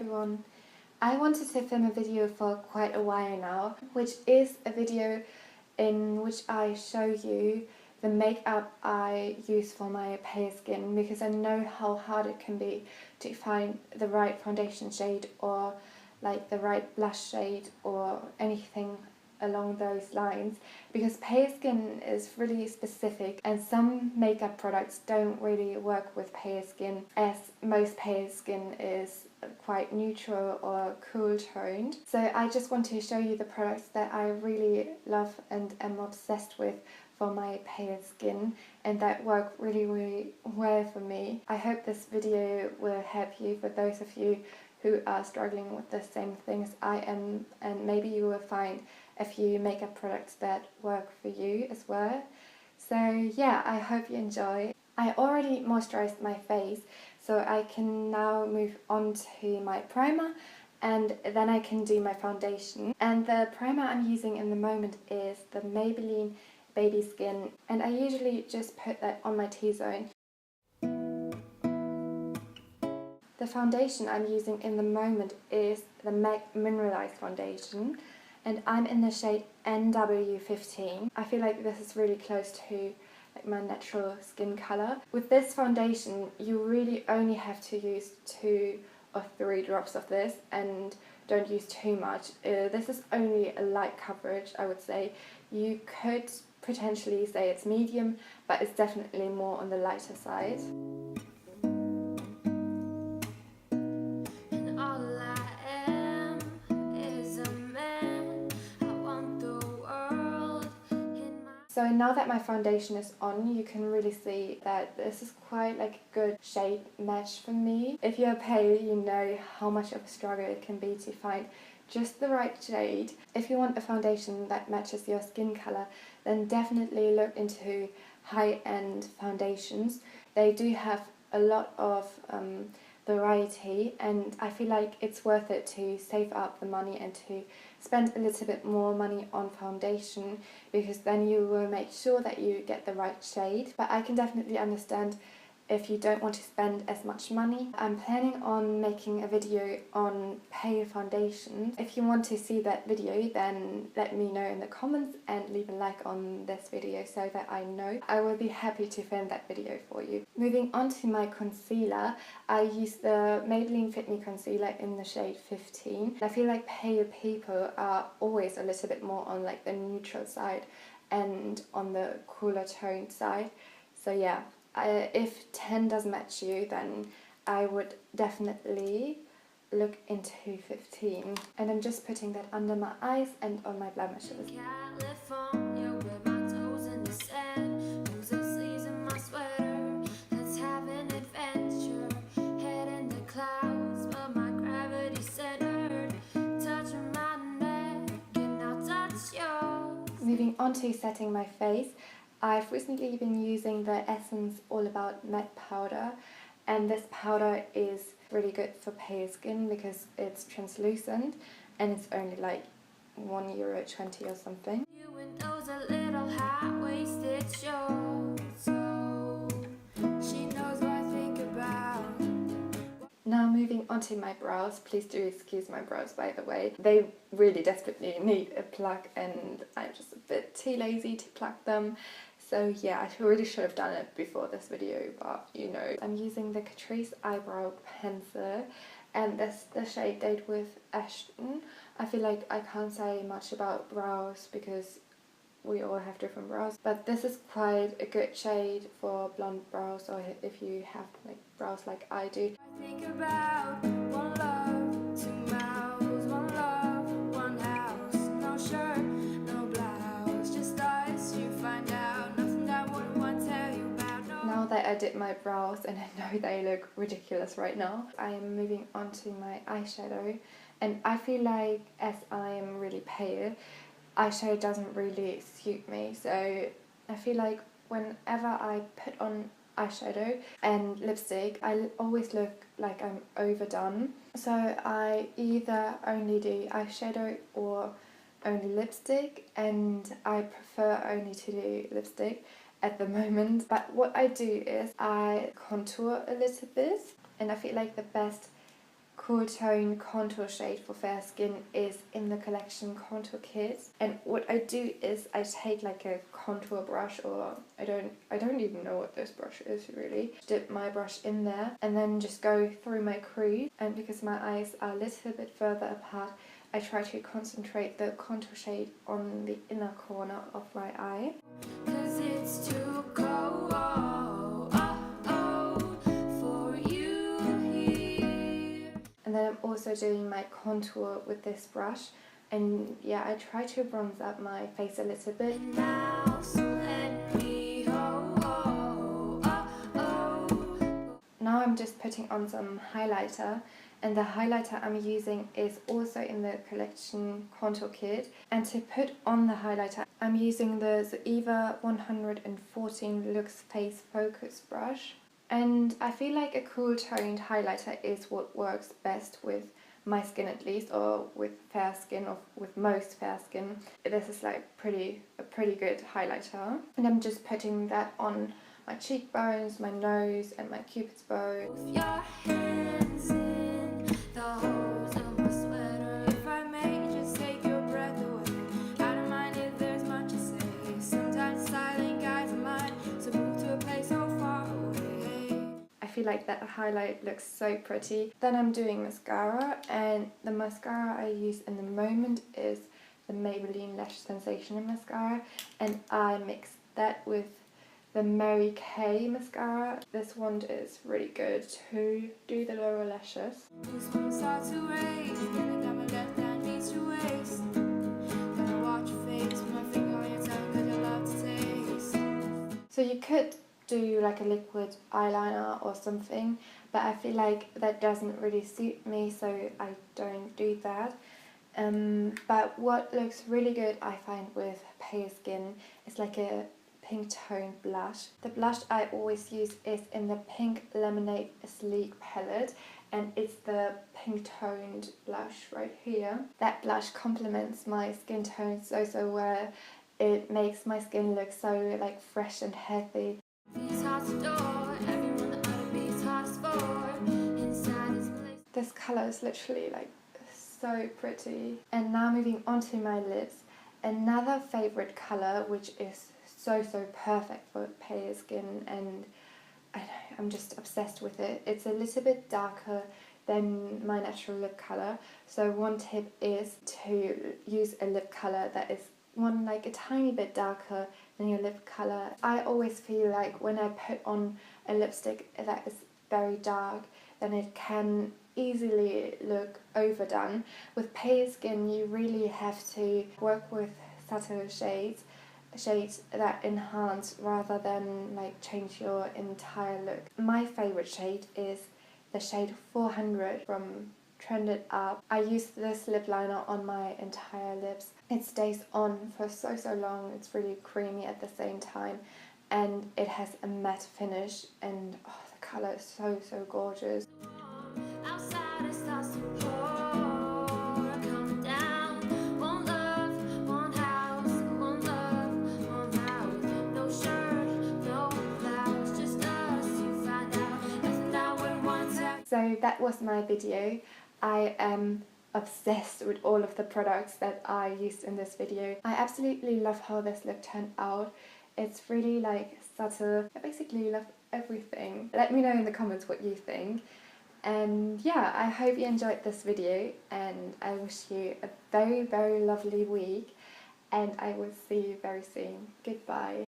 everyone! I wanted to film a video for quite a while now, which is a video in which I show you the makeup I use for my pale skin, because I know how hard it can be to find the right foundation shade or like the right blush shade or anything along those lines, because pale skin is really specific and some makeup products don't really work with pale skin, as most pale skin is quite neutral or cool toned. So I just want to show you the products that I really love and am obsessed with for my pale skin and that work really well for me. I hope this video will help you, for those of you who are struggling with the same things I am, and maybe you will find a few makeup products that work for you as well. So yeah, I hope you enjoy. I already moisturized my face, so I can now move on to my primer and then I can do my foundation. And the primer I'm using in the moment is the Maybelline Baby Skin, and I usually just put that on my T-zone. The foundation I'm using in the moment is the MAC Mineralized Foundation, and I'm in the shade NW15. I feel like this is really close to like my natural skin colour. With this foundation, you really only have to use 2 or 3 drops of this and don't use too much. This is only a light coverage, I would say. You could potentially say it's medium, but it's definitely more on the lighter side. So now that my foundation is on, you can really see that this is quite like a good shade match for me. If you're pale, you know how much of a struggle it can be to find just the right shade. If you want a foundation that matches your skin colour, then definitely look into high-end foundations. They do have a lot of variety, and I feel like it's worth it to save up the money and to spend a little bit more money on foundation, because then you will make sure that you get the right shade. But I can definitely understand if you don't want to spend as much money. I'm planning on making a video on pale foundations. If you want to see that video, then let me know in the comments and leave a like on this video so that I know. I will be happy to film that video for you. Moving on to my concealer, I use the Maybelline Fit Me Concealer in the shade 15. I feel like pale people are always a little bit more on like the neutral side and on the cooler toned side. So yeah. If 10 doesn't match you, then I would definitely look into 15. And I'm just putting that under my eyes and on my blemishes. Moving on to setting my face, I've recently been using the Essence All About Matte Powder, and this powder is really good for pale skin because it's translucent and it's only like €1.20 or something. Now moving on to my brows. Please do excuse my brows, by the way. They really desperately need a pluck and I'm just a bit too lazy to pluck them. So yeah, I really should have done it before this video, but you know. I'm using the Catrice Eyebrow Pencil, and this the shade Date with Ashton. I feel like I can't say much about brows because we all have different brows, but this is quite a good shade for blonde brows, or if you have like brows like I do. I think about one love, 2 mouths, 1 love, 1 house, no shirt, no blouse, just us, you find out nothing I wouldn't want to tell you about. No. Now that I did my brows, and I know they look ridiculous right now, I am moving on to my eyeshadow, and I feel like as I am really pale, eyeshadow doesn't really suit me, so I feel like whenever I put on eyeshadow and lipstick, I always look like I'm overdone. So I either only do eyeshadow or only lipstick, and I prefer only to do lipstick at the moment. But what I do is I contour a little bit, and I feel like the best cool tone contour shade for fair skin is in the collection contour kit. And what I do is I take like a contour brush, or I don't even know what this brush is really. Dip my brush in there and then just go through my crease. And because my eyes are a little bit further apart, I try to concentrate the contour shade on the inner corner of my eye. 'Cause it's too cold, for you here. And then I'm also doing my contour with this brush. And yeah, I try to bronze up my face a little bit. Now, so let me Now I'm just putting on some highlighter, and the highlighter I'm using is also in the collection contour kit. And to put on the highlighter, I'm using the Zoeva 114 Luxe Face Focus brush. And I feel like a cool toned highlighter is what works best with my skin, at least, or with fair skin, or with most fair skin. This is like a pretty good highlighter. And I'm just putting that on my cheekbones, my nose, and my cupid's bow. With your hands in the holes of my sweater, if I may just take your breath away. I don't mind if there's much to say. Sometimes silent guides the mind, so move to a place so far away. I feel like that highlight looks so pretty. Then I'm doing mascara, and the mascara I use in the moment is the Maybelline Lash Sensational mascara, and I mix that with the Mary Kay mascara. This one is really good to do the lower lashes. So you could do like a liquid eyeliner or something, but I feel like that doesn't really suit me, so I don't do that. But what looks really good, I find, with pale skin is like a pink tone blush. The blush I always use is in the Pink Lemonade Sleek palette, and it's the pink toned blush right here. That blush complements my skin tone so well. It makes my skin look so like fresh and healthy. This colour is literally like so pretty. And now moving on to my lips. Another favourite colour, which is so perfect for pale skin, and I'm just obsessed with it. It's a little bit darker than my natural lip colour, so one tip is to use a lip colour that is like a tiny bit darker than your lip colour. I always feel like when I put on a lipstick that is very dark, then it can easily look overdone. With pale skin, you really have to work with subtle shades that enhance rather than like change your entire look. My favourite shade is the shade 400 from Trended Up. I use this lip liner on my entire lips. It stays on for so long. It's really creamy at the same time, and it has a matte finish, and the colour is so gorgeous. Outside it starts to pour, come down. One love, one house, one love, one house. No shirt, no blouse, just us. You find out, isn't that what one time? So that was my video. I am obsessed with all of the products that I used in this video. I absolutely love how this look turned out. It's really like subtle. I basically love everything. Let me know in the comments what you think. And yeah, I hope you enjoyed this video, and I wish you a very lovely week, and I will see you very soon. Goodbye.